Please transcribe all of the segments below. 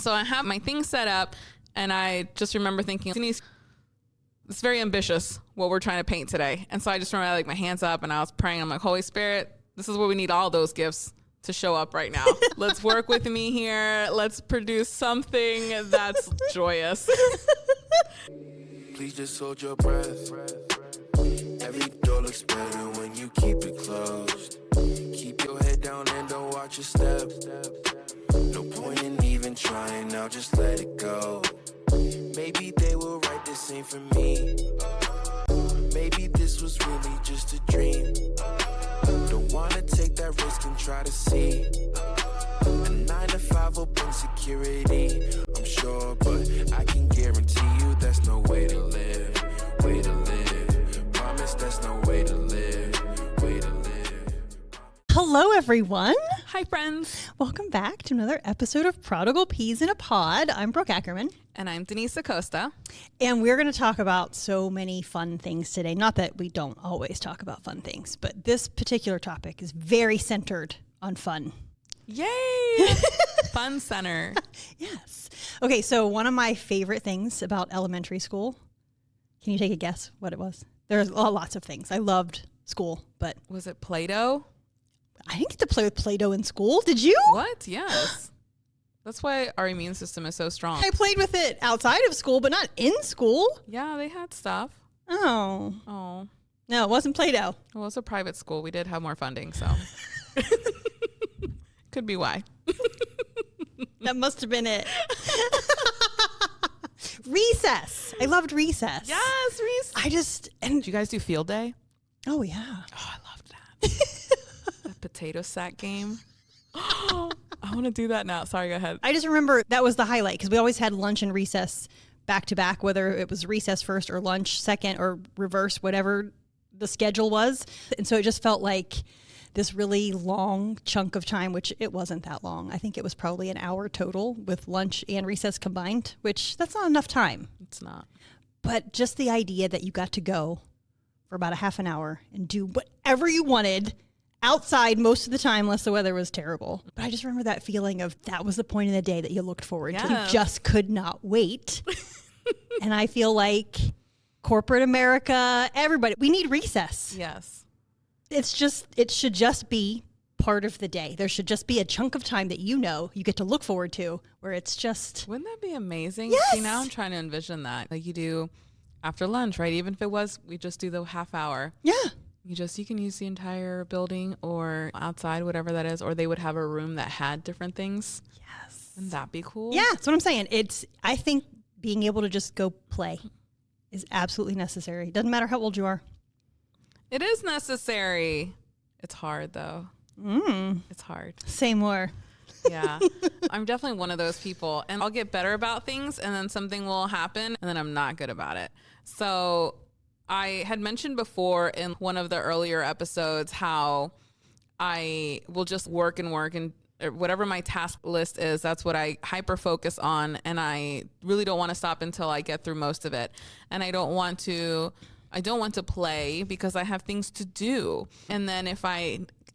So I have my thing set up, and I just remember thinking, Denise, it's very ambitious what we're trying to paint today. And so I just remember my hands up, and I was praying. I'm like, Holy Spirit, this is where we need all those gifts to show up right now. Let's work with me here. Let's produce something that's joyous. Please just hold your breath. Every door looks better when you keep it closed. Keep your head down and don't watch your step. No point in even trying now, just let it go. Maybe they will write the same for me. Maybe this was really just a dream. Don't wanna take that risk and try to see a 9 to 5 open security, I'm sure, but I can guarantee you that's no way to live. Way to live. Promise that's no way to live. Way to live. Hello, everyone. Hi, friends. Welcome back to another episode of Prodigal Peas in a Pod. I'm Brooke Ackerman. And I'm Denise Acosta. And we're going to talk about so many fun things today. Not that we don't always talk about fun things, but this particular topic is very centered on fun. Yay! Fun center. Yes. Okay, so one of my favorite things about elementary school, can you take a guess what it was? There's lots of things. I loved school, but... Was it Play-Doh? I didn't get to play with Play-Doh in school. Did you? What? Yes. That's why our immune system is so strong. I played with it outside of school, but not in school. Yeah, they had stuff. Oh. Oh. No, it wasn't Play-Doh. Well, it was a private school. We did have more funding, so. Could be why. That must have been it. Recess. I loved recess. Yes, recess. And Did you guys do field day? oh, yeah. Oh, I loved that. That potato sack game. Oh, I want to do that now. Sorry, go ahead. I just remember that was the highlight because we always had lunch and recess back to back, whether it was recess first or lunch second or reverse, whatever the schedule was. And so it just felt like this really long chunk of time, which it wasn't that long. I think it was probably an hour total with lunch and recess combined, which that's not enough time. It's not. But just the idea that you got to go for about a half an hour and do whatever you wanted outside most of the time, unless the weather was terrible. But I just remember that feeling of that was the point in the day that you looked forward to. You just could not wait. And I feel like corporate America, everybody, we need recess. Yes. It should just be part of the day. There should just be a chunk of time that you get to look forward to where it's just... Wouldn't that be amazing? Yes. See, now I'm trying to envision that. Like you do after lunch, right? Even if it was, we just do the half hour. Yeah. You can use the entire building or outside, whatever that is, or they would have a room that had different things. Yes. Wouldn't that be cool? Yeah, that's what I'm saying. I think being able to just go play is absolutely necessary. Doesn't matter how old you are. It is necessary. It's hard, though. It's hard. Say more. Yeah. I'm definitely one of those people. And I'll get better about things, and then something will happen, and then I'm not good about it. So I had mentioned before in one of the earlier episodes how I will just work and whatever my task list is, that's what I hyper focus on. And I really don't want to stop until I get through most of it. And I don't want to play because I have things to do. And then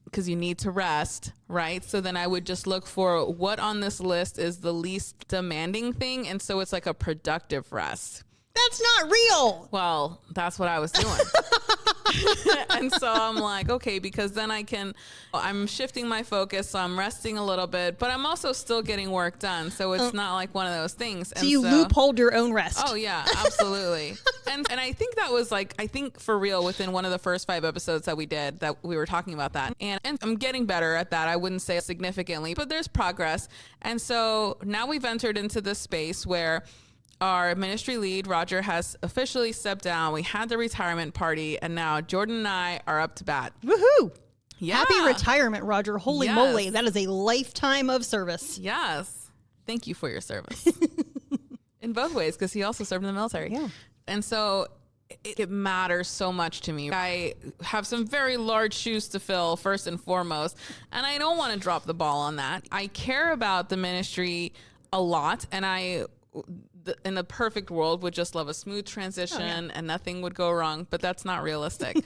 because you need to rest, right? So then I would just look for what on this list is the least demanding thing. And so it's like a productive rest. That's not real. Well, that's what I was doing. And so I'm like, okay, because then I'm shifting my focus. So I'm resting a little bit, but I'm also still getting work done. So it's not like one of those things. So you loopholed your own rest. Oh yeah, absolutely. and I think that was for real within one of the first 5 episodes that we did that we were talking about that. And I'm getting better at that. I wouldn't say significantly, but there's progress. And so now we've entered into this space where our ministry lead, Roger, has officially stepped down. We had the retirement party, and now Jordan and I are up to bat. Woohoo! Yeah. Happy retirement, Roger. Holy moly. That is a lifetime of service. Yes. Thank you for your service. In both ways, because he also served in the military. Yeah. And so it matters so much to me. I have some very large shoes to fill, first and foremost, and I don't want to drop the ball on that. I care about the ministry a lot, and in the perfect world would just love a smooth transition and nothing would go wrong, but that's not realistic.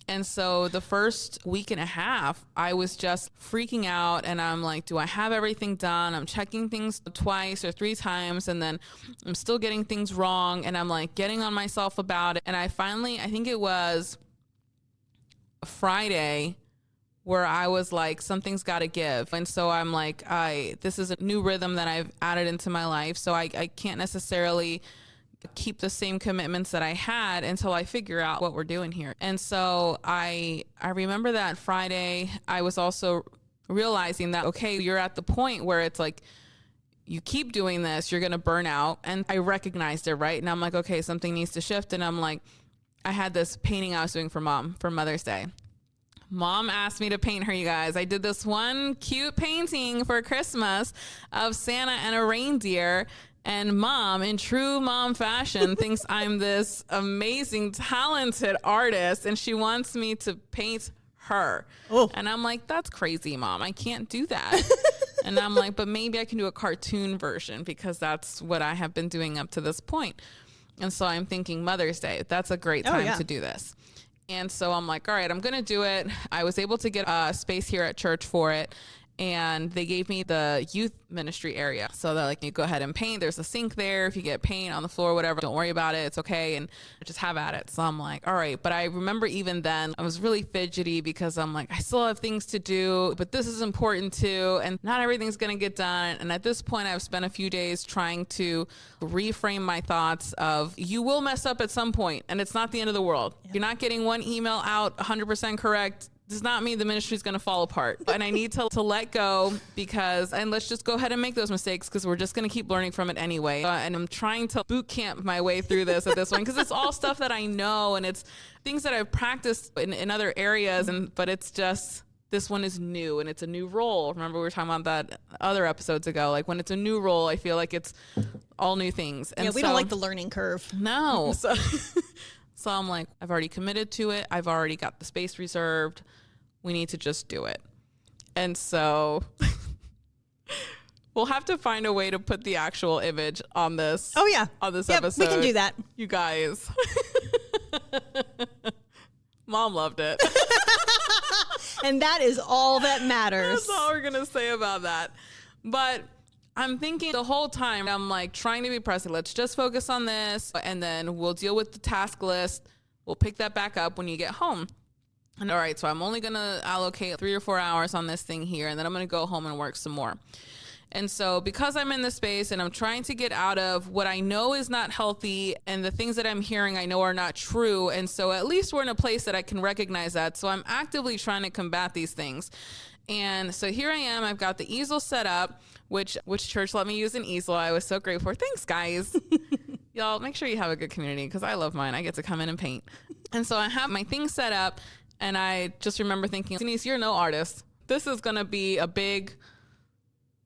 And so the first week and a half, I was just freaking out. And I'm like, do I have everything done? I'm checking things twice or 3 times. And then I'm still getting things wrong. And I'm like getting on myself about it. And I finally, I think it was Friday, where I was like, something's got to give. And so I'm like, this is a new rhythm that I've added into my life. So I can't necessarily keep the same commitments that I had until I figure out what we're doing here. And so I remember that Friday, I was also realizing that, okay, you're at the point where it's like, you keep doing this, you're going to burn out. And I recognized it, right? And I'm like, okay, something needs to shift. And I'm like, I had this painting I was doing for Mom for Mother's Day. Mom asked me to paint her, you guys. I did this one cute painting for Christmas of Santa and a reindeer. And Mom, in true mom fashion, thinks I'm this amazing, talented artist, and she wants me to paint her. Oh. And I'm like, that's crazy, Mom. I can't do that. And I'm like, but maybe I can do a cartoon version because that's what I have been doing up to this point. And so I'm thinking Mother's Day, that's a great time to do this. And so I'm like, all right, I'm going to do it. I was able to get a space here at church for it. And they gave me the youth ministry area. So they're like, you go ahead and paint. There's a sink there. If you get paint on the floor, whatever, don't worry about it. It's okay. And just have at it. So I'm like, all right. But I remember even then I was really fidgety because I'm like, I still have things to do, but this is important too. And not everything's going to get done. And at this point, I've spent a few days trying to reframe my thoughts of you will mess up at some point and it's not the end of the world. Yeah. You're not getting one email out 100% correct. Does not mean the ministry is going to fall apart. And I need to let go and let's just go ahead and make those mistakes because we're just going to keep learning from it anyway. And I'm trying to boot camp my way through this at this one because it's all stuff that I know and it's things that I've practiced in other areas. But it's just, this one is new and it's a new role. Remember we were talking about that other episodes ago. Like when it's a new role, I feel like it's all new things. And we don't like the learning curve. No. So I'm like, I've already committed to it. I've already got the space reserved. We need to just do it. And so we'll have to find a way to put the actual image on this. Oh, yeah. On this episode. We can do that. You guys. Mom loved it. And that is all that matters. That's all we're going to say about that. But I'm thinking the whole time, I'm like trying to be present. Let's just focus on this and then we'll deal with the task list. We'll pick that back up when you get home. And all right, so I'm only going to allocate 3 or 4 hours on this thing here, and then I'm going to go home and work some more. And so because I'm in this space and I'm trying to get out of what I know is not healthy and the things that I'm hearing I know are not true. And so at least we're in a place that I can recognize that. So I'm actively trying to combat these things. And so here I am. I've got the easel set up, which church let me use an easel. I was so grateful for. Thanks, guys. Y'all, make sure you have a good community because I love mine. I get to come in and paint. And so I have my thing set up. And I just remember thinking, Denise, you're no artist. This is going to be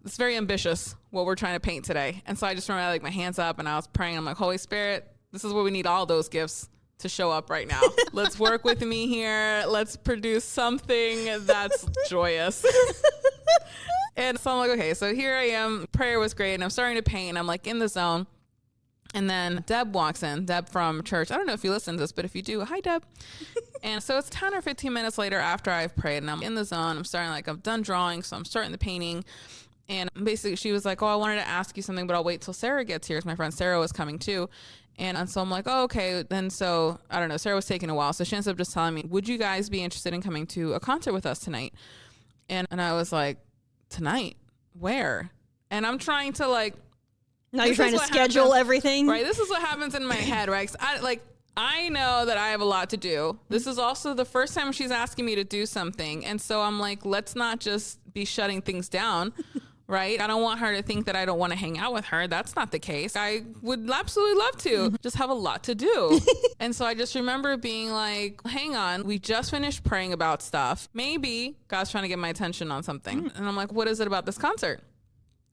it's very ambitious what we're trying to paint today. And so I just remember I like my hands up and I was praying. I'm like, Holy Spirit, this is where we need all those gifts to show up right now. Let's work with me here. Let's produce something that's joyous. And so I'm like, okay, so here I am. Prayer was great. And I'm starting to paint. And I'm like in the zone. And then Deb walks in, Deb from church. I don't know if you listen to this, but if you do, hi, Deb. And so it's 10 or 15 minutes later after I've prayed and I'm in the zone. I'm starting, like, I'm done drawing. So I'm starting the painting. And basically she was like, oh, I wanted to ask you something, but I'll wait till Sarah gets here. 'Cause my friend Sarah was coming too. And so I'm like, oh, okay. Then so I don't know. Sarah was taking a while. So she ends up just telling me, would you guys be interested in coming to a concert with us tonight? And I was like, tonight? Where? And I'm trying to like, now you're trying to schedule everything. Right. This is what happens in my head, right? 'Cause I know that I have a lot to do. This is also the first time she's asking me to do something. And so I'm like, let's not just be shutting things down, right? I don't want her to think that I don't want to hang out with her. That's not the case. I would absolutely love to. Just have a lot to do. And so I just remember being like, hang on, we just finished praying about stuff. Maybe God's trying to get my attention on something. And I'm like, what is it about this concert?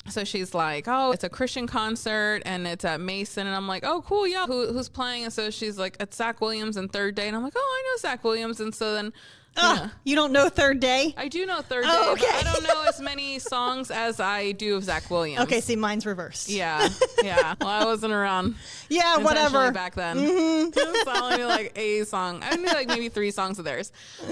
So she's like, oh, it's a Christian concert and it's at Mason. And I'm like, oh, cool. Yeah. Who's playing? And so she's like, it's Zach Williams and Third Day. And I'm like, oh, I know Zach Williams. And so then Yeah. You don't know Third Day? I do know Third Day, Oh, okay. but I don't know as many songs as I do of Zach Williams. Okay, see, mine's reversed. Yeah. Well, I wasn't around. Yeah, intentionally whatever. back then. So I only knew like a song. I knew like maybe 3 songs of theirs.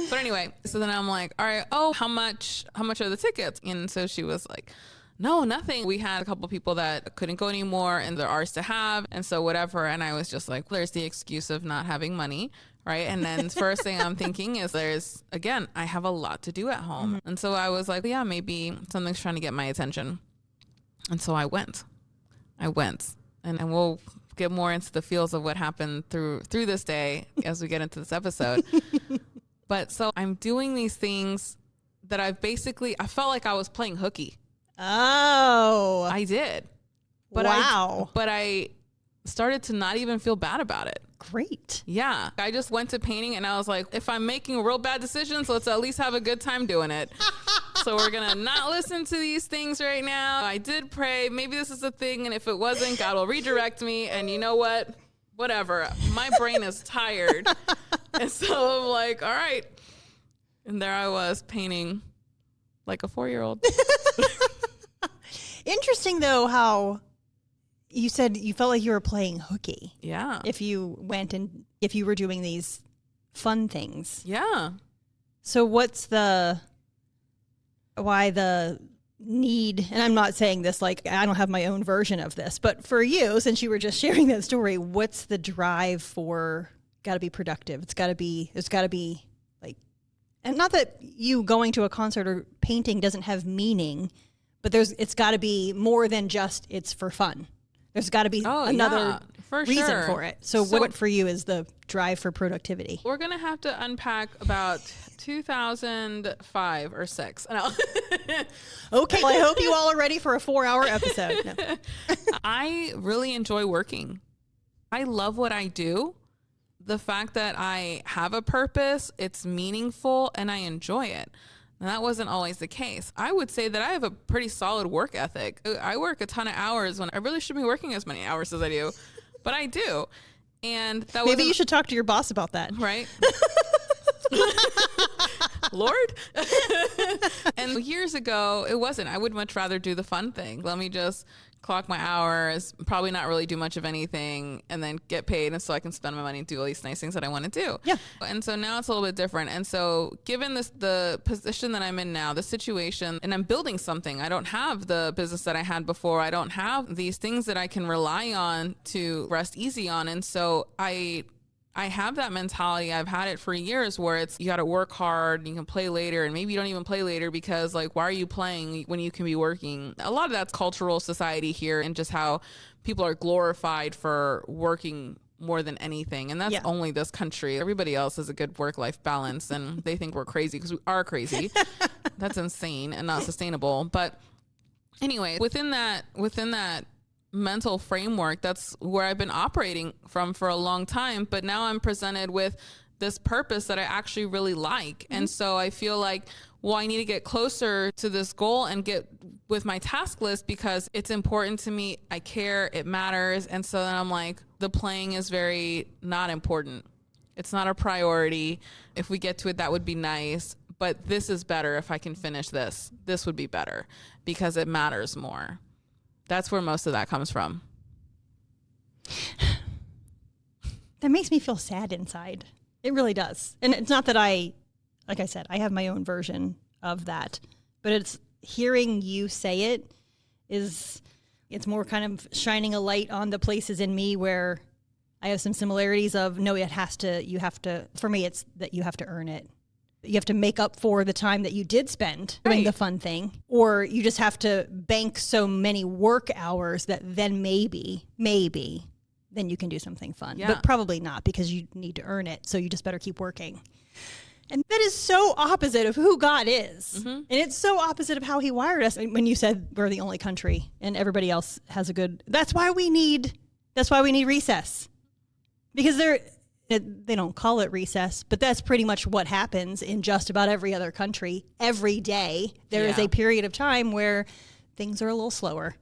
But anyway, so then I'm like, all right, how much are the tickets? And so she was like, no, nothing. We had a couple people that couldn't go anymore and they're ours to have. And so whatever. And I was just like, there's the excuse of not having money. Right. And then first thing I'm thinking is I have a lot to do at home. And so I was like, yeah, maybe something's trying to get my attention. And so I went and we'll get more into the feels of what happened through this day as we get into this episode. But so I'm doing these things that I felt like I was playing hooky. Oh. I did. But wow. But I started to not even feel bad about it. Great. Yeah. I just went to painting and I was like, if I'm making real bad decisions, let's at least have a good time doing it. So we're going to not listen to these things right now. I did pray. Maybe this is a thing. And if it wasn't, God will redirect me. And you know what? Whatever. My brain is tired. And so I'm like, all right. And there I was painting like a 4-year-old. Interesting, though, how you said you felt like you were playing hooky. Yeah. If you were doing these fun things. Yeah. So why the need, and I'm not saying this like I don't have my own version of this, but for you, since you were just sharing that story, what's the drive for got to be productive? It's got to be like, and not that you going to a concert or painting doesn't have meaning, but it's got to be more than just it's for fun. There's got to be another reason for it. So what for you is the drive for productivity? We're going to have to unpack about 2005 or 6. No. Okay. Well, I hope you all are ready for a 4-hour episode. No. I really enjoy working. I love what I do. The fact that I have a purpose, it's meaningful, and I enjoy it. And that wasn't always the case. I would say that I have a pretty solid work ethic. I work a ton of hours when I really should be working as many hours as I do, but I do. And that maybe you should talk to your boss about that. Right? Lord. And years ago, it wasn't. I would much rather do the fun thing. Let me just clock my hours, probably not really do much of anything, and then get paid, and so I can spend my money and do all these nice things that I want to do. Yeah. And so now it's a little bit different. And so given the position that I'm in now, the situation, and I'm building something, I don't have the business that I had before. I don't have these things that I can rely on to rest easy on. And so I have that mentality. I've had it for years where it's you got to work hard, you can play later, and maybe you don't even play later because like, why are you playing when you can be working? A lot of that's cultural society here and just how people are glorified for working more than anything. And that's only this country. Everybody else has a good work-life balance and they think we're crazy because we are crazy. That's insane and not sustainable. But anyway, within that mental framework, that's where I've been operating from for a long time. But now I'm presented with this purpose that I actually really like. Mm-hmm. And so I feel like, well, I need to get closer to this goal and get with my task list because it's important to me. I care, it matters. And so then I'm like, the playing is very not important. It's not a priority. If we get to it, that would be nice. But this is better if I can finish this. This would be better because it matters more. That's where most of that comes from. That makes me feel sad inside. It really does. And it's not that like I said, I have my own version of that, but it's hearing you say it's more kind of shining a light on the places in me where I have some similarities of, no, for me, it's that you have to earn it. You have to make up for the time that you did spend doing the fun thing, or you just have to bank so many work hours that then maybe then you can do something fun, but probably not because you need to earn it. So you just better keep working. And that is so opposite of who God is. Mm-hmm. And it's so opposite of how he wired us. When you said we're the only country and everybody else has that's why we need recess, because they don't call it recess, but that's pretty much what happens in just about every other country. Every day, there is a period of time where things are a little slower.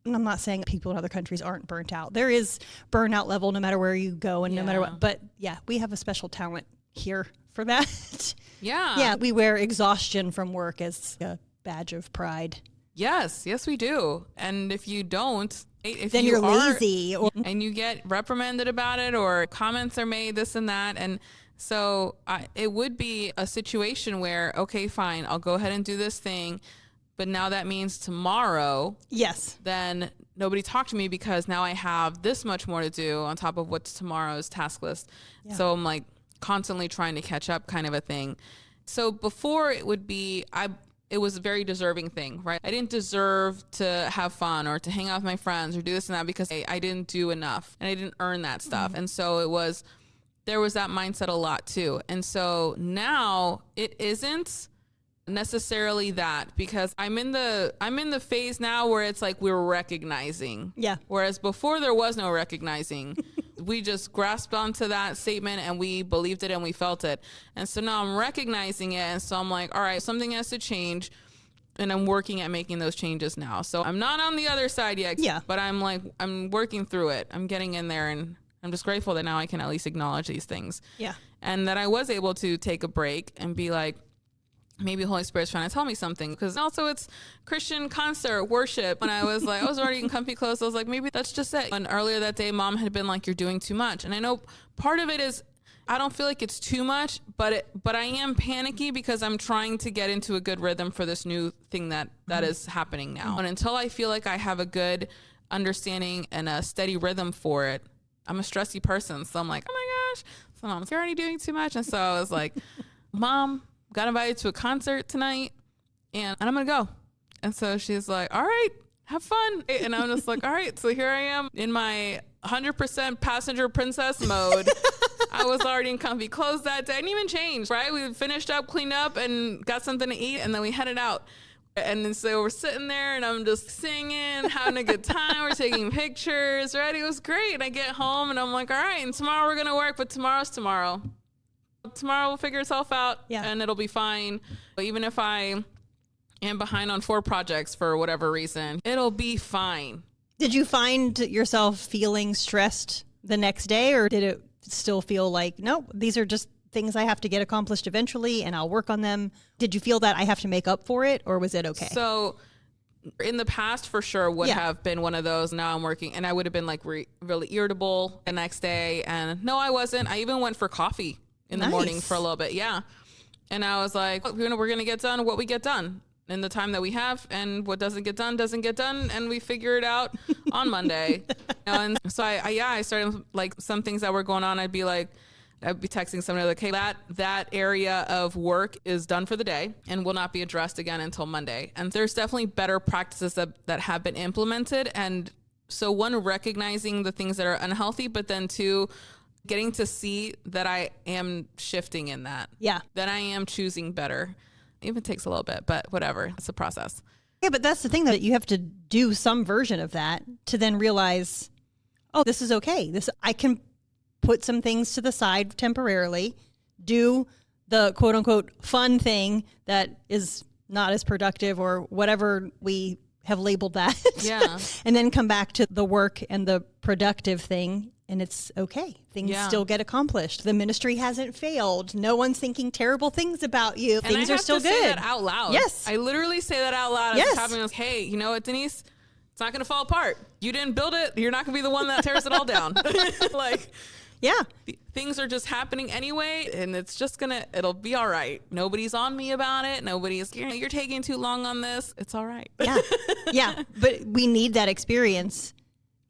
And I'm not saying people in other countries aren't burnt out. There is burnout level no matter where you go and no matter what. But yeah, we have a special talent here for that. Yeah. we wear exhaustion from work as a badge of pride. Yes, we do. And if you don't, if Then you're lazy. And you get reprimanded about it, or comments are made, this and that. And so it would be a situation where, okay, fine, I'll go ahead and do this thing. But now that means tomorrow, Yes. then nobody talked to me because now I have this much more to do on top of what's tomorrow's task list. Yeah. So I'm like constantly trying to catch up, kind of a thing. So before it would be, it was a very deserving thing, right? I didn't deserve to have fun or to hang out with my friends or do this and that because I didn't do enough and I didn't earn that stuff. And so there was that mindset a lot too. And so now it isn't necessarily that, because I'm in the phase now where it's like we're recognizing. Yeah. Whereas before there was no recognizing. We just grasped onto that statement and we believed it and we felt it. And so now I'm recognizing it. And so I'm like, all right, something has to change. And I'm working at making those changes now. So I'm not on the other side yet. Yeah. But I'm working through it. I'm getting in there, and I'm just grateful that now I can at least acknowledge these things. Yeah. And that I was able to take a break and be like, maybe Holy Spirit's trying to tell me something, because also it's Christian concert worship. And I was already in comfy clothes. I was like, maybe that's just it. And earlier that day, Mom had been like, you're doing too much. And I know part of it is, I don't feel like it's too much, but I am panicky because I'm trying to get into a good rhythm for this new thing that is happening now. And until I feel like I have a good understanding and a steady rhythm for it, I'm a stressy person. So I'm like, oh my gosh, so Mom's already doing too much. And so I was like, Mom, got invited to a concert tonight and I'm going to go. And so she's like, all right, have fun. And I'm just like, all right. So here I am in my 100% passenger princess mode. I was already in comfy clothes that day. I didn't even change, right? We finished up, cleaned up, and got something to eat, and then we headed out. And then so we're sitting there, and I'm just singing, having a good time. We're taking pictures, right? It was great. And I get home, and I'm like, all right, and tomorrow we're going to work, but tomorrow's tomorrow. Tomorrow will figure itself out, and it'll be fine. But even if I am behind on 4 projects for whatever reason, it'll be fine. Did you find yourself feeling stressed the next day, or did it still feel like, no, these are just things I have to get accomplished eventually and I'll work on them? Did you feel that I have to make up for it, or was it okay? So in the past, for sure, would have been one of those. Now I'm working, and I would have been like really irritable the next day. And no, I wasn't. I even went for coffee in the morning for a little bit. Yeah. And I was like, we're going to get done what we get done in the time that we have, and what doesn't get done, and we figure it out on Monday. And so I started, like, some things that were going on, I'd be texting somebody like, hey, that area of work is done for the day and will not be addressed again until Monday. And there's definitely better practices that have been implemented. And so, one, recognizing the things that are unhealthy, but then 2, getting to see that I am shifting in that. Yeah. That I am choosing better. It even takes a little bit, but whatever. It's a process. Yeah, but that's the thing, that you have to do some version of that to then realize, oh, this is okay. I can put some things to the side temporarily, do the quote unquote fun thing that is not as productive or whatever we have labeled that. Yeah. And then come back to the work and the productive thing. And it's okay. Things still get accomplished. The ministry hasn't failed. No one's thinking terrible things about you. And things are still good. I have to say that out loud. Yes. I literally say that out loud. Yes. As it's happening. I was, hey, you know what, Denise? It's not going to fall apart. You didn't build it. You're not going to be the one that tears it all down. Like, yeah. Things are just happening anyway, and it's just it'll be all right. Nobody's on me about it. Nobody's, you're taking too long on this. It's all right. Yeah. Yeah. But we need that experience.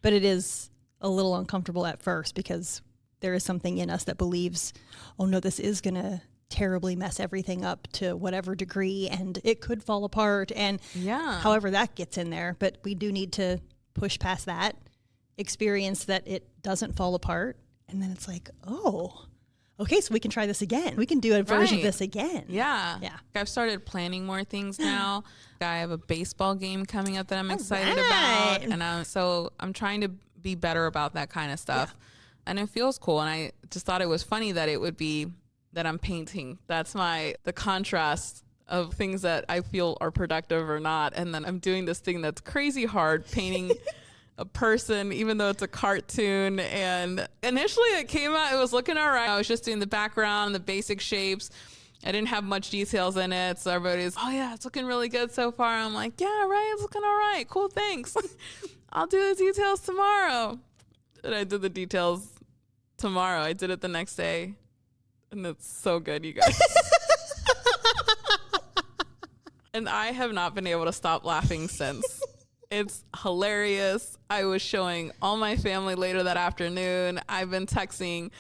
But it is a little uncomfortable at first, because there is something in us that believes, oh no, this is going to terribly mess everything up to whatever degree, and it could fall apart. And however that gets in there, but we do need to push past that, experience that it doesn't fall apart. And then it's like, oh, okay, so we can try this again. We can do a version of this again. Yeah. Yeah. I've started planning more things now. I have a baseball game coming up that I'm excited about. And I'm trying to be better about that kind of stuff. Yeah. And it feels cool. And I just thought it was funny that it would be that I'm painting. That's the contrast of things that I feel are productive or not. And then I'm doing this thing that's crazy hard, painting a person, even though it's a cartoon. And initially it came out, it was looking all right. I was just doing the background, the basic shapes. I didn't have much details in it. So everybody's, oh yeah, it's looking really good so far. I'm like, yeah, right. It's looking all right. Cool. Thanks. I'll do the details tomorrow. And I did the details tomorrow. I did it the next day. And it's so good, you guys. And I have not been able to stop laughing since. It's hilarious. I was showing all my family later that afternoon. I've been texting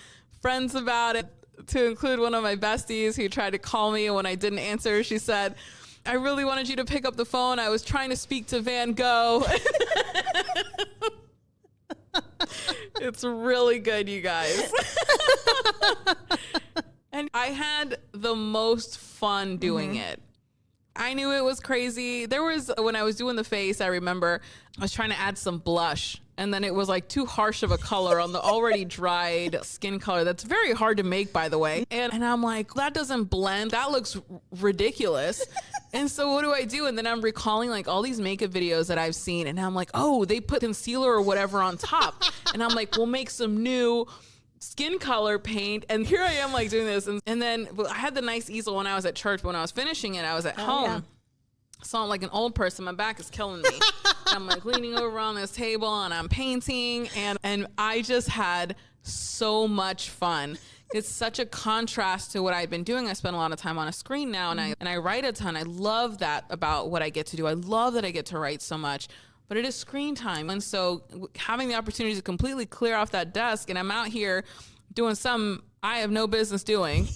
friends about it, to include one of my besties who tried to call me. And when I didn't answer, she said, I really wanted you to pick up the phone. I was trying to speak to Van Gogh. It's really good, you guys. And I had the most fun doing it. I knew it was crazy. There was, when I was doing the face, I remember I was trying to add some blush, and then it was like too harsh of a color on the already dried skin color. That's very hard to make, by the way. And I'm like, that doesn't blend. That looks ridiculous. And so what do I do? And then I'm recalling like all these makeup videos that I've seen, and I'm like, oh, they put concealer or whatever on top. And I'm like, we'll make some new skin color paint. And here I am like doing this. And then I had the nice easel when I was at church, but when I was finishing it, I was at home. Yeah. So I'm like an old person. My back is killing me. I'm like leaning over on this table and I'm painting. And I just had so much fun. It's such a contrast to what I've been doing. I spend a lot of time on a screen now, and I write a ton. I love that about what I get to do. I love that I get to write so much. But it is screen time. And so having the opportunity to completely clear off that desk, and I'm out here doing something I have no business doing.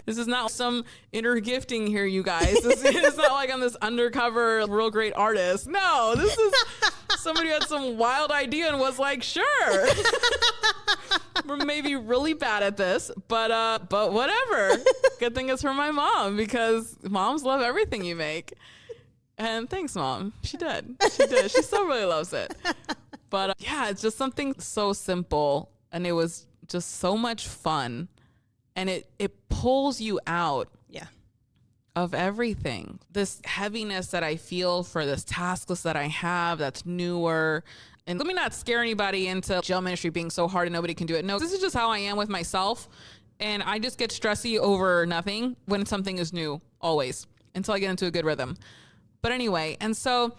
This is not some inner gifting here, you guys. It's not like I'm this undercover, real great artist. No, this is somebody who had some wild idea and was like, sure. We're maybe really bad at this, but whatever. Good thing it's for my mom, because moms love everything you make. And thanks, Mom. She did. She still really loves it. But yeah, it's just something so simple. And it was just so much fun. And it pulls you out of everything. This heaviness that I feel for this task list that I have that's newer. And let me not scare anybody into jail ministry being so hard and nobody can do it. No, this is just how I am with myself. And I just get stressy over nothing when something is new, always, until I get into a good rhythm. But anyway, and so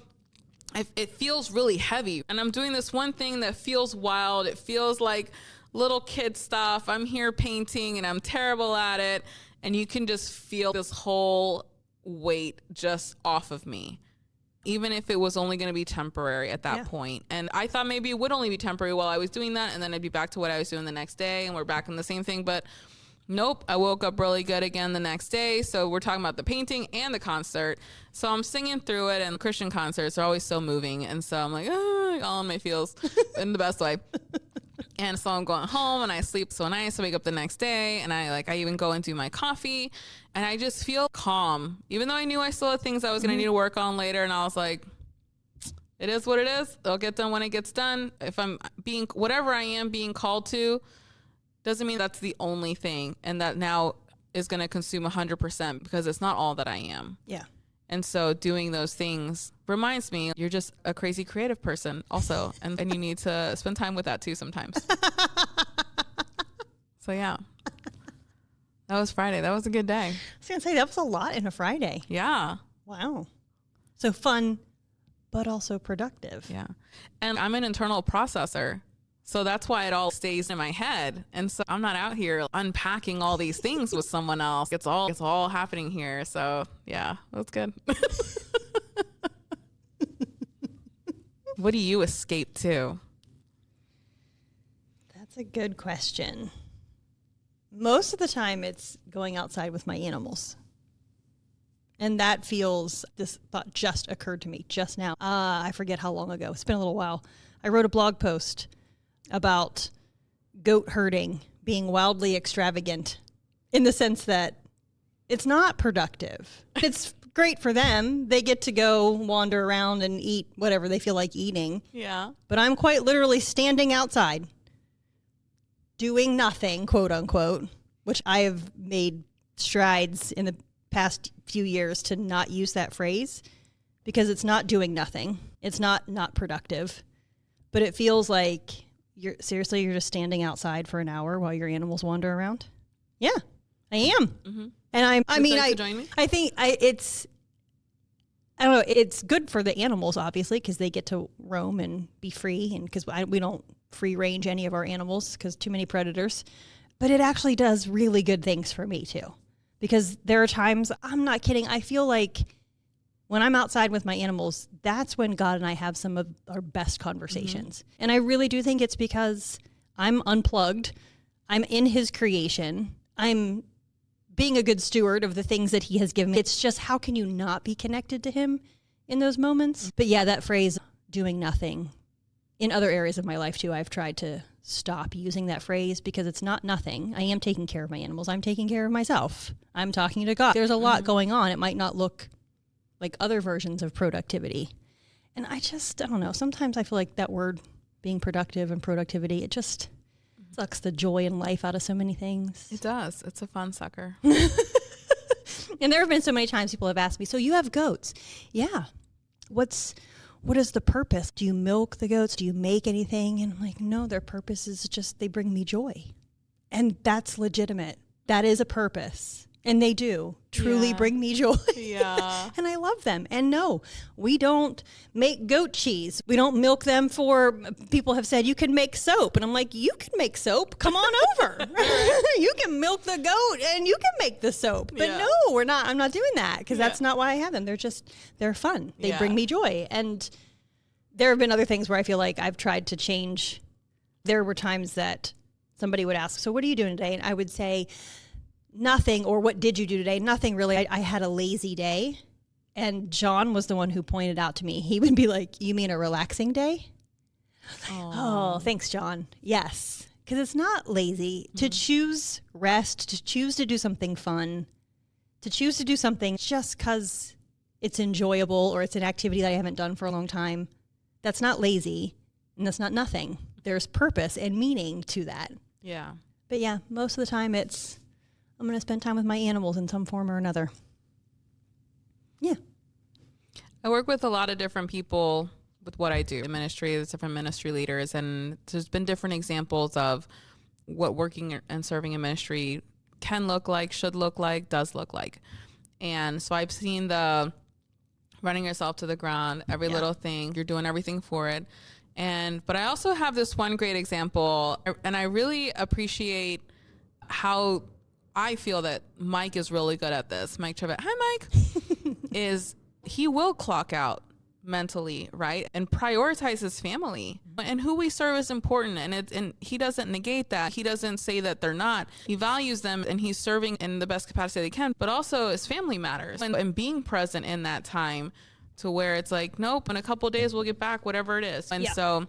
it feels really heavy. And I'm doing this one thing that feels wild. It feels like little kid stuff. I'm here painting and I'm terrible at it. And you can just feel this whole weight just off of me, even if it was only going to be temporary at that point. And I thought maybe it would only be temporary while I was doing that. And then I'd be back to what I was doing the next day. And we're back in the same thing. But nope, I woke up really good again the next day. So we're talking about the painting and the concert. So I'm singing through it, and Christian concerts are always so moving. And so I'm like, all in my feels in the best way. And so I'm going home and I sleep so nice. I wake up the next day and I even go and do my coffee, and I just feel calm, even though I knew I still had things I was going to need to work on later. And I was like, it is what it is. It'll get done when it gets done. If I'm being, whatever I am being called to, doesn't mean that's the only thing, and that now is going to consume 100%, because it's not all that I am. Yeah. And so doing those things reminds me you're just a crazy creative person also, and you need to spend time with that too sometimes. So yeah, that was Friday. That was a good day. I was going to say, that was a lot in a Friday. Yeah. Wow. So fun, but also productive. Yeah. And I'm an internal processor. So that's why it all stays in my head. And so I'm not out here unpacking all these things with someone else. It's all happening here. So yeah, that's good. What do you escape to? That's a good question. Most of the time it's going outside with my animals. And that feels, this thought just occurred to me just now. I forget how long ago. It's been a little while. I wrote a blog post about goat herding being wildly extravagant, in the sense that it's not productive. It's great for them. They get to go wander around and eat whatever they feel like eating. Yeah. But I'm quite literally standing outside doing nothing, quote unquote, which I have made strides in the past few years to not use that phrase, because it's not doing nothing. It's not productive, but it feels like you're just standing outside for an hour while your animals wander around. Yeah, I am. Mm-hmm. And I think I don't know. It's good for the animals, obviously, because they get to roam and be free, and because we don't free range any of our animals because too many predators. But it actually does really good things for me too, because there are times, I'm not kidding, I feel like when I'm outside with my animals, that's when God and I have some of our best conversations. And I really do think it's because I'm unplugged. I'm in his creation. I'm being a good steward of the things that he has given me. It's just, how can you not be connected to him in those moments? But yeah, that phrase, doing nothing, in other areas of my life too, I've tried to stop using that phrase because it's not nothing. I am taking care of my animals. I'm taking care of myself. I'm talking to God. There's a lot going on. It might not look like other versions of productivity. And I don't know. Sometimes I feel like that word being productive and productivity, it just sucks the joy in life out of so many things. It does. It's a fun sucker. And there have been so many times people have asked me, so you have goats. Yeah. What is the purpose? Do you milk the goats? Do you make anything? And I'm like, no, their purpose is just they bring me joy. And that's legitimate. That is a purpose. And they do truly bring me joy. Yeah. And I love them. And no, we don't make goat cheese. We don't milk them for, people have said, you can make soap. And I'm like, you can make soap. Come on over. You can milk the goat and you can make the soap. But no, I'm not doing that because that's not why I have them. They're fun. They bring me joy. And there have been other things where I feel like I've tried to change. There were times that somebody would ask, so what are you doing today? And I would say, nothing, or what did you do today? Nothing really. I had a lazy day. And John was the one who pointed out to me. He would be like, you mean a relaxing day? Oh, thanks, John. Yes. Because it's not lazy. To choose rest, to choose to do something fun, to choose to do something just because it's enjoyable or it's an activity that I haven't done for a long time, that's not lazy and that's not nothing. There's purpose and meaning to that. Yeah. But yeah, most of the time I'm going to spend time with my animals in some form or another. Yeah. I work with a lot of different people with what I do in ministry. There's different ministry leaders, and there's been different examples of what working and serving in ministry can look like, should look like, does look like. And so I've seen the running yourself to the ground, every little thing, you're doing everything for it. But I also have this one great example, and I really appreciate how I feel that Mike is really good at this. Mike Trevett, hi Mike, is he will clock out mentally, right? And prioritize his family. And who we serve is important. And he doesn't negate that. He doesn't say that they're not. He values them and he's serving in the best capacity they can, but also his family matters. And being present in that time to where it's like, nope, in a couple of days we'll get back, whatever it is. And so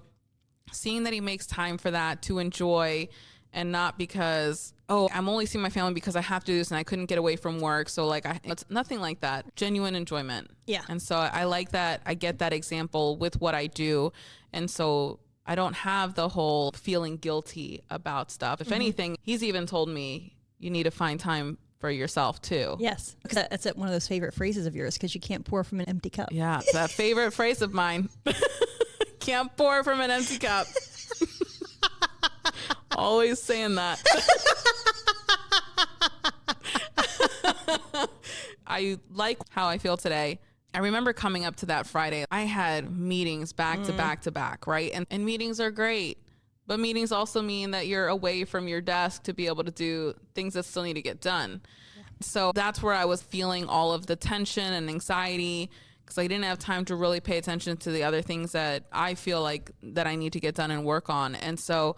seeing that he makes time for that to enjoy, and not because, oh, I'm only seeing my family because I have to do this and I couldn't get away from work. So it's nothing like that. Genuine enjoyment. Yeah. And so I like that. I get that example with what I do. And so I don't have the whole feeling guilty about stuff. If anything, he's even told me you need to find time for yourself too. Yes. That's one of those favorite phrases of yours, because you can't pour from an empty cup. Yeah. It's that favorite phrase of mine. Can't pour from an empty cup. Always saying that. I like how I feel today. I remember coming up to that Friday, I had meetings back to back to back, right? And meetings are great, but meetings also mean that you're away from your desk to be able to do things that still need to get done. Yeah. So that's where I was feeling all of the tension and anxiety, because I didn't have time to really pay attention to the other things that I feel like that I need to get done and work on. And so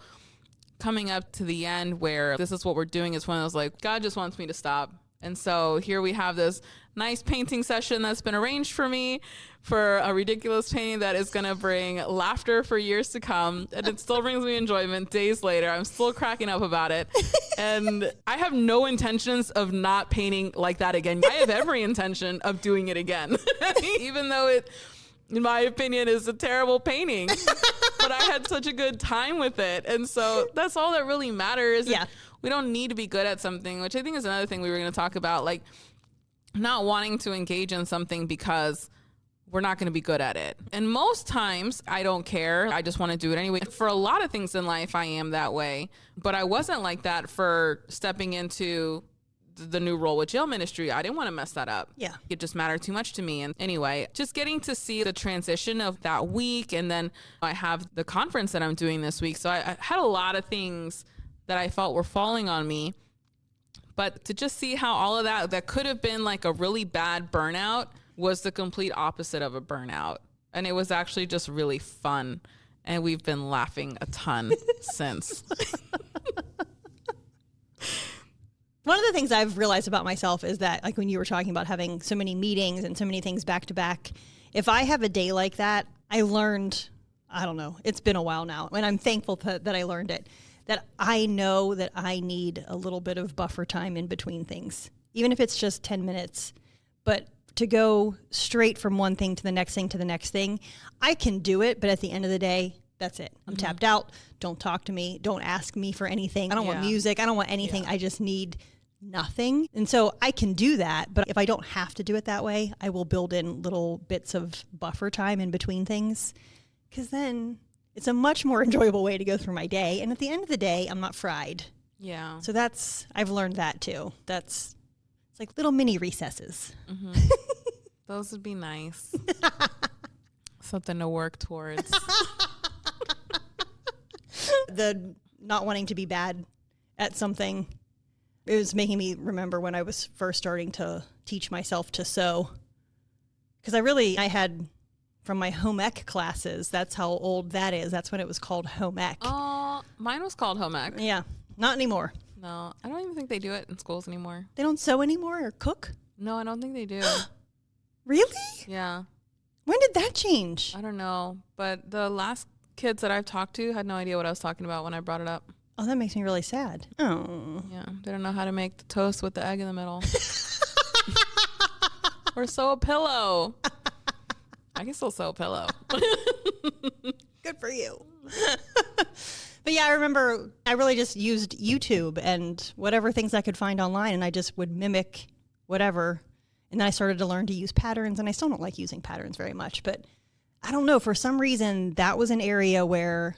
coming up to the end where this is what we're doing is when I was like, God just wants me to stop. And so here we have this nice painting session that's been arranged for me for a ridiculous painting that is going to bring laughter for years to come. And it still brings me enjoyment days later. I'm still cracking up about it. And I have no intentions of not painting like that again. I have every intention of doing it again, even though it, in my opinion, is a terrible painting. But I had such a good time with it. And so that's all that really matters. Yeah. We don't need to be good at something, which I think is another thing we were going to talk about, like not wanting to engage in something because we're not going to be good at it. And most times I don't care. I just want to do it anyway. For a lot of things in life, I am that way. But I wasn't like that for stepping into the new role with jail ministry, I didn't want to mess that up. Yeah. It just mattered too much to me. And anyway, just getting to see the transition of that week. And then I have the conference that I'm doing this week. So I had a lot of things that I felt were falling on me. But to just see how all of that could have been like a really bad burnout was the complete opposite of a burnout. And it was actually just really fun. And we've been laughing a ton since. One of the things I've realized about myself is that, like when you were talking about having so many meetings and so many things back to back, if I have a day like that, I learned, I don't know, it's been a while now, and I'm thankful that I learned it, that I know that I need a little bit of buffer time in between things, even if it's just 10 minutes. But to go straight from one thing to the next thing to the next thing, I can do it, but at the end of the day, that's it. I'm tapped out. Don't talk to me. Don't ask me for anything. I don't want music. I don't want anything. I just need nothing. And so I can do that, but if I don't have to do it that way, I will build in little bits of buffer time in between things, because then it's a much more enjoyable way to go through my day. And at the end of the day, I'm not fried. Yeah. So I've learned that too. It's like little mini recesses. Mm-hmm. Those would be nice. Something to work towards. The not wanting to be bad at something, it was making me remember when I was first starting to teach myself to sew. Because I had from my home ec classes, that's how old that is. That's when it was called home ec. Oh, mine was called home ec. Yeah, not anymore. No, I don't even think they do it in schools anymore. They don't sew anymore or cook? No, I don't think they do. Really? Yeah. When did that change? I don't know. But the last kids that I've talked to had no idea what I was talking about when I brought it up. Oh, that makes me really sad. Oh. Yeah. They don't know how to make the toast with the egg in the middle. Or sew a pillow. I can still sew a pillow. Good for you. But yeah, I remember I really just used YouTube and whatever things I could find online, and I just would mimic whatever. And then I started to learn to use patterns, and I still don't like using patterns very much. But I don't know, for some reason, that was an area where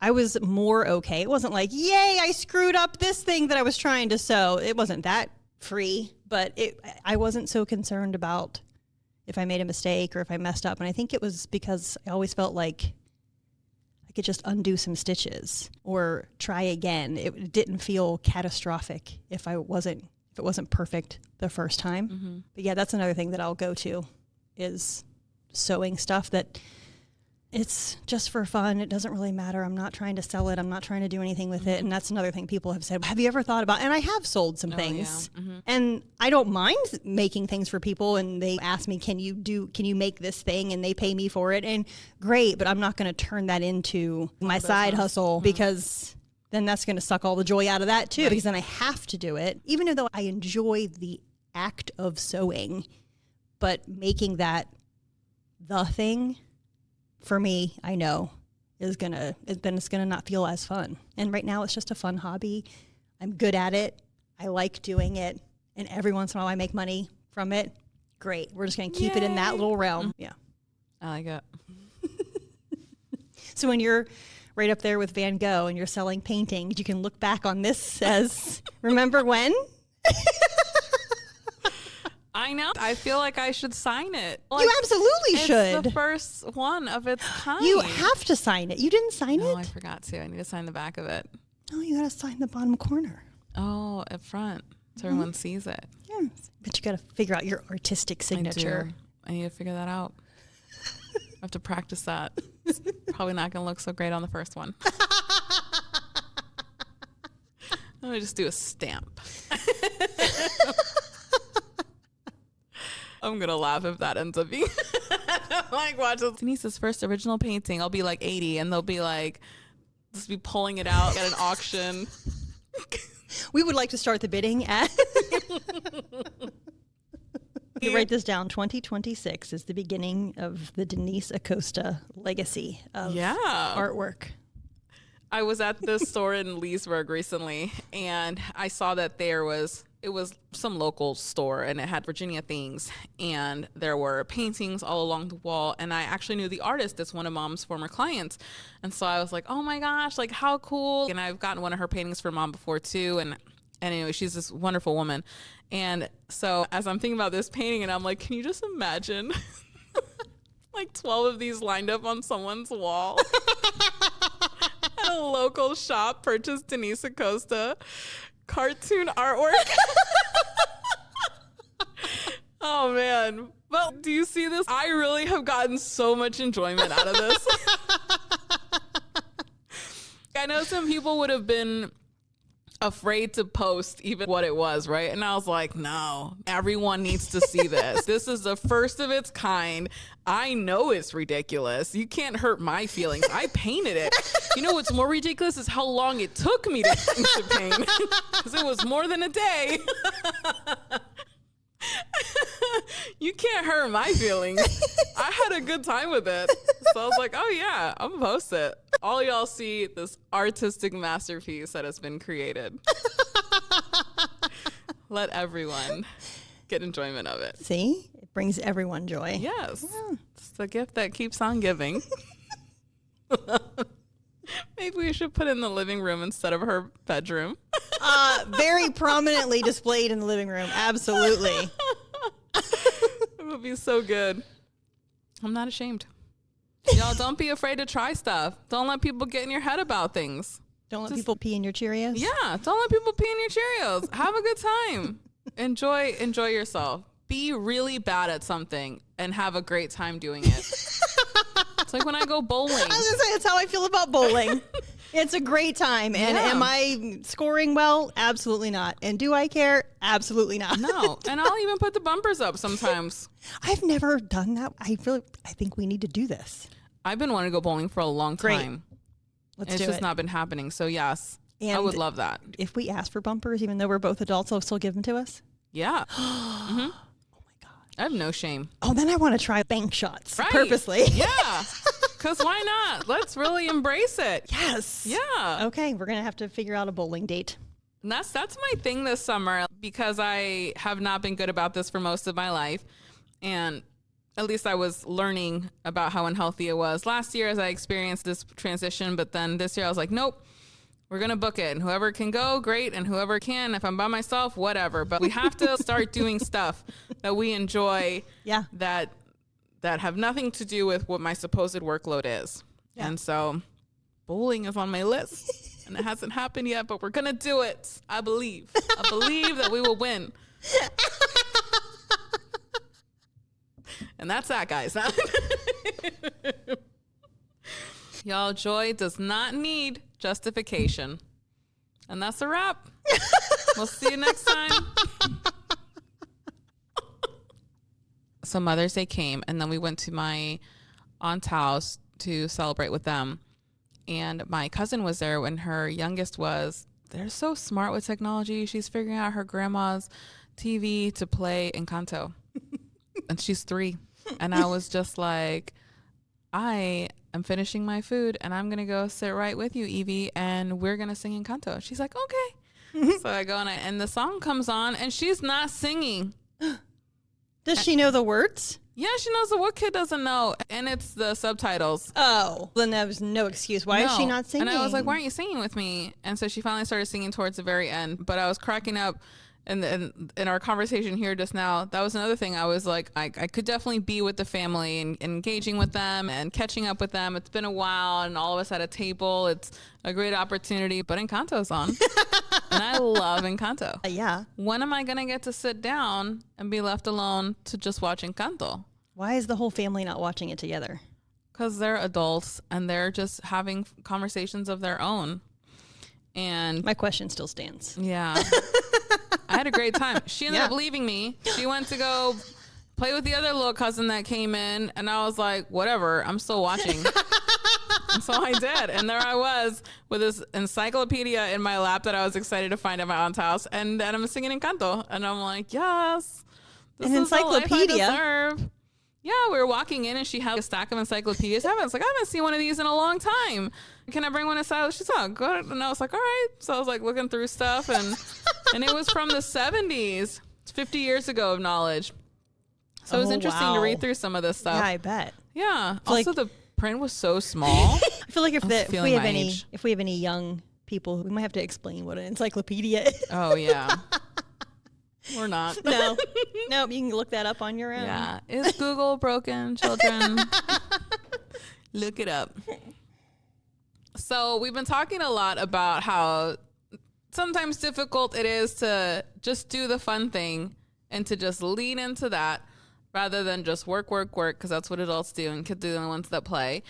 I was more okay. It wasn't like, yay, I screwed up this thing that I was trying to sew. It wasn't that free, but I wasn't so concerned about if I made a mistake or if I messed up. And I think it was because I always felt like I could just undo some stitches or try again. It didn't feel catastrophic if it wasn't perfect the first time. Mm-hmm. But yeah, that's another thing that I'll go to is sewing stuff that it's just for fun. It doesn't really matter. I'm not trying to sell it. I'm not trying to do anything with it. And that's another thing people have said, have you ever thought about, and I have sold some things. Yeah. Mm-hmm. And I don't mind making things for people. And they ask me, can you make this thing? And they pay me for it. And great, but I'm not going to turn that into my side hustle, because then that's going to suck all the joy out of that too, because then I have to do it. Even though I enjoy the act of sewing, but making that the thing for me, I know it's gonna not feel as fun. And right now it's just a fun hobby. I'm good at it. I like doing it. And every once in a while I make money from it. Great. We're just gonna keep it in that little realm. Yeah. I like it. So when you're right up there with Van Gogh and you're selling paintings, you can look back on this as, remember when? I know. I feel like I should sign it. You absolutely should. It's the first one of its kind. You have to sign it. You didn't sign it? No, I forgot to. I need to sign the back of it. No, you got to sign the bottom corner. Oh, up front. So everyone sees it. Yeah. But you got to figure out your artistic signature. I need to figure that out. I have to practice that. It's probably not going to look so great on the first one. I'm going to just do a stamp. I'm going to laugh if that ends up being like, watch Denise's first original painting. I'll be like 80 and they'll be like, just be pulling it out at an auction. We would like to start the bidding at. You write this down. 2026 is the beginning of the Denise Acosta legacy of artwork. I was at the store in Leesburg recently, and I saw that it was some local store, and it had Virginia things, and there were paintings all along the wall, and I actually knew the artist. It's one of Mom's former clients, and so I was like, oh my gosh, like how cool. And I've gotten one of her paintings for Mom before too, and And anyway, she's this wonderful woman. And so as I'm thinking about this painting, and I'm like, can you just imagine like 12 of these lined up on someone's wall? At a local shop, purchased Denise Acosta cartoon artwork. Oh man. Well, do you see this? I really have gotten so much enjoyment out of this. I know some people would have been afraid to post even what it was, right? And I was like, no, everyone needs to see this. This is the first of its kind. I know it's ridiculous. You can't hurt my feelings. I painted it. You know what's more ridiculous is how long it took me to paint, because it was more than a day. You can't hurt my feelings. I had a good time with it. So I was like, oh yeah, I'm gonna post it. All y'all see this artistic masterpiece that has been created. Let everyone get enjoyment of it. See? It brings everyone joy. Yes. Yeah. It's the gift that keeps on giving. Maybe we should put it in the living room instead of her bedroom. Very prominently displayed in the living room. Absolutely. It would be so good. I'm not ashamed. Y'all, don't be afraid to try stuff. Don't let people get in your head about things. Don't let people pee in your Cheerios. Yeah, don't let people pee in your Cheerios. Have a good time. Enjoy yourself. Be really bad at something and have a great time doing it. It's like when I go bowling. I was gonna say, that's how I feel about bowling. It's a great time. And am I scoring well? Absolutely not. And do I care? Absolutely not. No. And I'll even put the bumpers up sometimes. I've never done that. I think we need to do this. I've been wanting to go bowling for a long time. Let's do it. It's just not been happening. So yes, I would love that. If we ask for bumpers, even though we're both adults, they'll still give them to us? Yeah. Mm-hmm. Oh my God. I have no shame. Oh, then I want to try bank shots purposely. Yeah. Because why not? Let's really embrace it. Yes. Yeah. Okay, we're going to have to figure out a bowling date. And that's my thing this summer, because I have not been good about this for most of my life. And at least I was learning about how unhealthy it was last year as I experienced this transition. But then this year I was like, nope, we're going to book it. And whoever can go, great. And whoever can, if I'm by myself, whatever. But we have to start doing stuff that we enjoy. Yeah. That have nothing to do with what my supposed workload is. Yeah. And so bowling is on my list, and it hasn't happened yet, but we're going to do it. I believe that we will win. And that's that, guys. Y'all, joy does not need justification. And that's a wrap. We'll see you next time. So Mother's Day came, and then we went to my aunt's house to celebrate with them. And my cousin was there when her youngest was. They're so smart with technology. She's figuring out her grandma's TV to play Encanto. And she's 3. And I was just like, I am finishing my food, and I'm going to go sit right with you, Evie, and we're going to sing Encanto. She's like, okay. So I go, and the song comes on, and she's not singing. Does she know the words? Yeah, she knows the what kid doesn't know, and it's the subtitles. Oh, then that was no excuse. Why is she not singing? And I was like, why aren't you singing with me? And so she finally started singing towards the very end, but I was cracking up. And in our conversation here just now, that was another thing. I was like, I could definitely be with the family and engaging with them and catching up with them. It's been a while, and all of us at a table. It's a great opportunity, but Encanto's on. And I love Encanto. Yeah. When am I going to get to sit down and be left alone to just watch Encanto? Why is the whole family not watching it together? Because they're adults and they're just having conversations of their own. And my question still stands. Yeah. I had a great time. She ended up leaving me. She went to go play with the other little cousin that came in, and I was like, whatever, I'm still watching. And so I did. And there I was with this encyclopedia in my lap that I was excited to find at my aunt's house. And then I'm singing Encanto. And I'm like, yes, this is encyclopedia. The life I deserve. Yeah, we were walking in, and she had a stack of encyclopedias. I was like, I haven't seen one of these in a long time. Can I bring one aside? She's like, go ahead. And I was like, all right. So I was like looking through stuff, and it was from the 70s. It's 50 years ago of knowledge. So it was interesting to read through some of this stuff. Yeah, I bet. Yeah. Also, the print was so small. I feel like if we have any young people, we might have to explain what an encyclopedia is. Oh, yeah. We're not. No, you can look that up on your own. Yeah. Is Google broken, children? Look it up. So we've been talking a lot about how sometimes difficult it is to just do the fun thing and to just lean into that rather than just work, because that's what adults do and kids are the ones that play.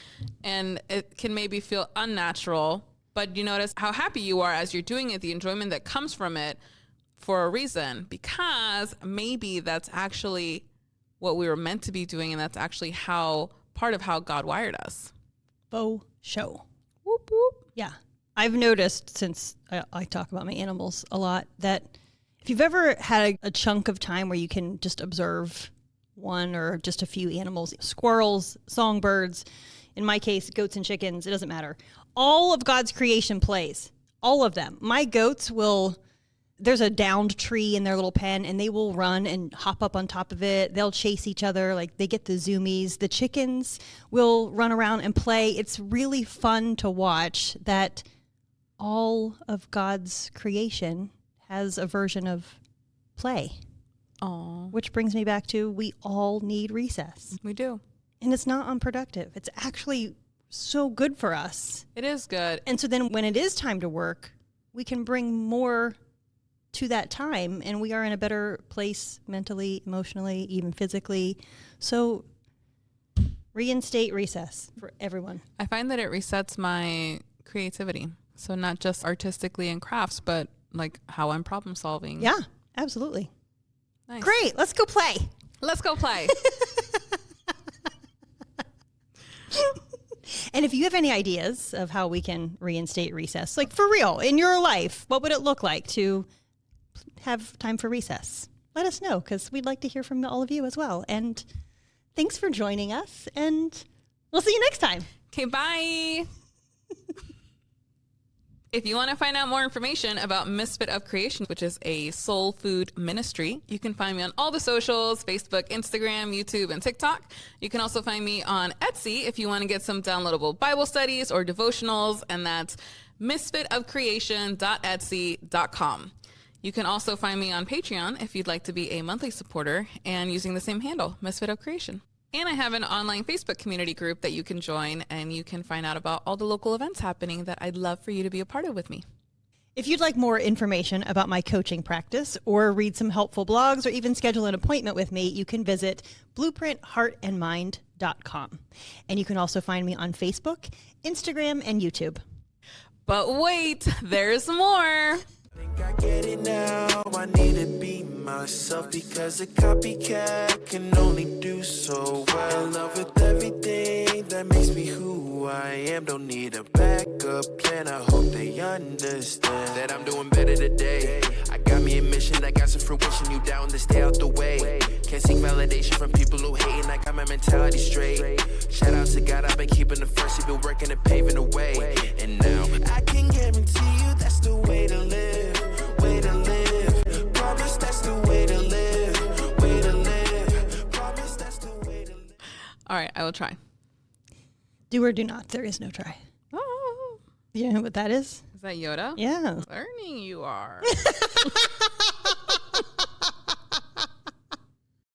And it can maybe feel unnatural, but you notice how happy you are as you're doing it, the enjoyment that comes from it for a reason, because maybe that's actually what we were meant to be doing, and that's actually how part of how God wired us. Faux show. Whoop, whoop. Yeah. I've noticed, since I talk about my animals a lot, that if you've ever had a chunk of time where you can just observe one or just a few animals, squirrels, songbirds, in my case, goats and chickens, it doesn't matter. All of God's creation plays. All of them. My goats there's a downed tree in their little pen, and they will run and hop up on top of it. They'll chase each other. Like, they get the zoomies. The chickens will run around and play. It's really fun to watch that all of God's creation has a version of play. Oh, Which brings me back to, we all need recess. we do. And it's not unproductive. It's actually so good for us. It is good. And so then when it is time to work, we can bring more to that time, and we are in a better place mentally, emotionally, even physically. So reinstate recess for everyone. I find that it resets my creativity. So not just artistically in crafts, but like how I'm problem solving. Yeah, absolutely. Nice. Great. Let's go play. Let's go play. And if you have any ideas of how we can reinstate recess, like for real, in your life, what would it look like to have time for recess? Let us know, because we'd like to hear from all of you as well. And thanks for joining us, and we'll see you next time. Okay, bye. If you want to find out more information about Misfit of Creation, which is a soul food ministry, you can find me on all the socials, Facebook, Instagram, YouTube, and TikTok. You can also find me on Etsy if you want to get some downloadable Bible studies or devotionals, and that's misfitofcreation.etsy.com. You can also find me on Patreon if you'd like to be a monthly supporter and using the same handle, Misfit of Creation. And I have an online Facebook community group that you can join, and you can find out about all the local events happening that I'd love for you to be a part of with me. If you'd like more information about my coaching practice, or read some helpful blogs, or even schedule an appointment with me, you can visit blueprintheartandmind.com. And you can also find me on Facebook, Instagram, and YouTube. But wait, there's more. Think I get it now. I need to be myself, because a copycat can only do so well. In love with everything that makes me who I am. Don't need a backup plan. I hope they understand that I'm doing better today. I got me a mission, I got some fruition. You down to stay out the way. Can't seek validation from people who hating. I got my mentality straight. Shout out to God, I've been keeping the first. He been working and paving the way. And now I can guarantee you that's the way to live. Way to live. Promise that's the way to live. Way to live. Promise that's the way to live. All right, I will try. Do or do not. There is no try. Oh, You know what that is? is that Yoda? Yeah. Learning you are.